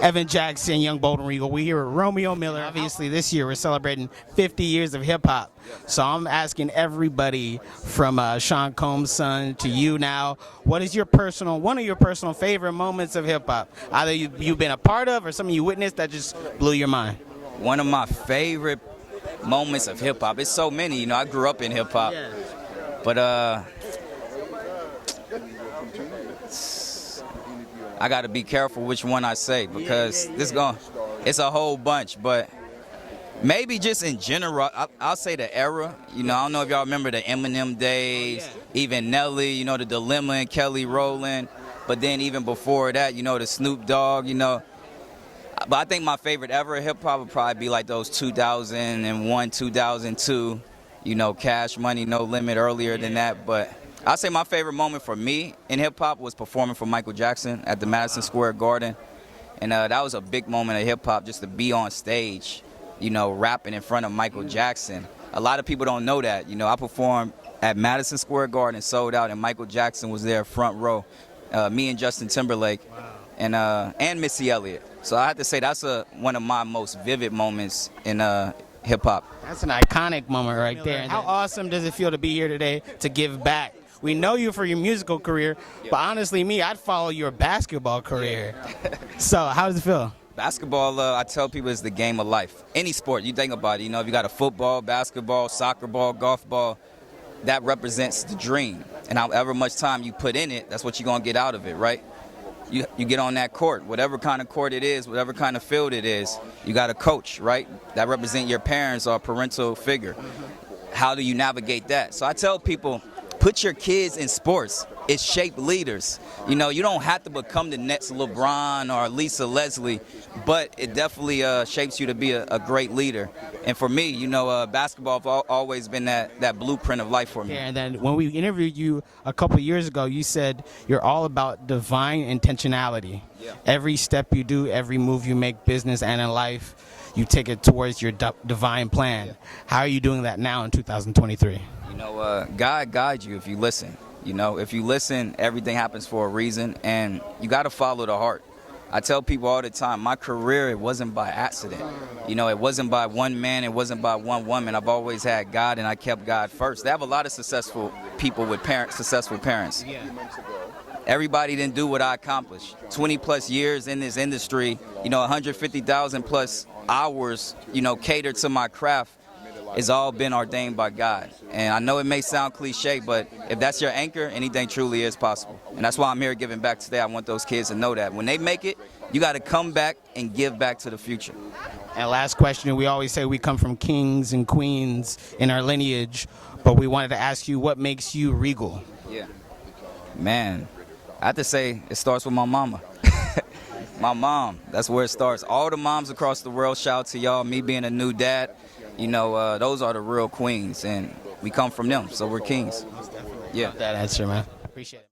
Evan Jackson, Young Bold and Regal. We're here with Romeo Miller. Obviously, this year we're celebrating 50 years of hip hop. So I'm asking everybody from Sean Combs' son to you now, what is one of your personal favorite moments of hip hop? Either you've been a part of or something you witnessed that just blew your mind? One of my favorite moments of hip hop. It's so many, you know. I grew up in hip hop, but I got to be careful which one I say because it's a whole bunch. But maybe just in general, I'll say the era. You know, I don't know if y'all remember the Eminem days, even Nelly. You know, the Dilemma and Kelly Rowland. But then even before that, you know, the Snoop Dogg. You know. But I think my favorite ever hip hop would probably be like those 2001, 2002, you know, Cash Money, No Limit earlier than that. But I'd say my favorite moment for me in hip hop was performing for Michael Jackson at the Madison Square Garden. And that was a big moment of hip hop just to be on stage, you know, rapping in front of Michael Jackson. A lot of people don't know that. You know, I performed at Madison Square Garden, sold out, and Michael Jackson was there front row. Me and Justin Timberlake and Missy Elliott. So I have to say that's one of my most vivid moments in hip-hop. That's an iconic moment right there. How awesome does it feel to be here today to give back? We know you for your musical career, but honestly, I'd follow your basketball career. So how does it feel? Basketball, I tell people, is the game of life. Any sport, you think about it. You know, if you got a football, basketball, soccer ball, golf ball, that represents the dream. And however much time you put in it, that's what you're going to get out of it, right? You get on that court, whatever kind of court it is, whatever kind of field it is, you got a coach, right? That represent your parents or parental figure. How do you navigate that? So I tell people, put your kids in sports. It shaped leaders. You know, you don't have to become the next LeBron or Lisa Leslie, but it definitely shapes you to be a great leader. And for me, you know, basketball has always been that blueprint of life for me. Yeah, and then when we interviewed you a couple of years ago, you said you're all about divine intentionality. Yeah. Every step you do, every move you make, business and in life, you take it towards your divine plan. Yeah. How are you doing that now in 2023? You know, God guides you if you listen. You know, if you listen, everything happens for a reason, and you got to follow the heart. I tell people all the time, my career, it wasn't by accident. You know, it wasn't by one man, it wasn't by one woman. I've always had God, and I kept God first. They have a lot of successful people with successful parents. Yeah. Everybody didn't do what I accomplished. 20 plus years in this industry, you know, 150,000 plus hours, you know, catered to my craft. It's all been ordained by God. And I know it may sound cliche, but if that's your anchor, anything truly is possible. And that's why I'm here giving back today. I want those kids to know that when they make it, you got to come back and give back to the future. And last question, we always say we come from kings and queens in our lineage, but we wanted to ask you, what makes you regal? Yeah. Man, I have to say it starts with my mama. My mom, that's where it starts. All the moms across the world, shout out to y'all. Me being a new dad, you know, those are the real queens, and we come from them, so we're kings. Yeah. That answer, man. Appreciate it.